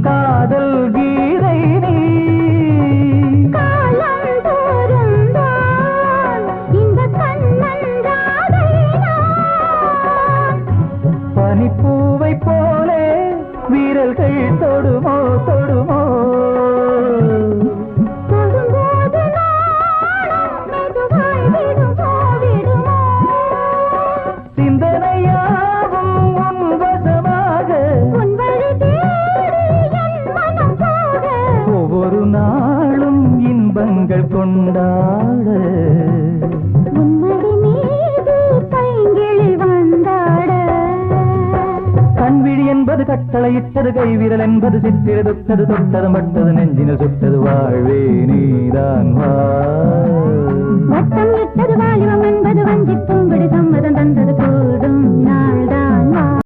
காதல் கீதை நீ காலந்தோறும் தான் இந்த கண்ணன் ராதை நான். பனிப்பூவை போலே வீரல்கள் தொடுமோ தொடுமோ தொடும்போது நாணம் மெதுவாய் விடுமோ விடுமோ. சிந்தனையாவும் உன் வசமாக உன் வழி தேடி என் மனம் போக ஒவ்வொரு நாளும் இன்பங்கள் கொண்டாட உன்மடி மீது பைங்கிளி வந்தாட. கண்விழி என்பது கட்டளையிட்டது கைவிரல் என்பது சிற்றிடுத்தது தொட்டது மட்டது நெஞ்சினில் சுட்டது வாழ்வே நீதான் வா வட்டம் இட்டது வாலிபம் என்பது வஞ்சிப் பூம்பிடி சம்மதம் தந்தது கூடும் நாள்தான்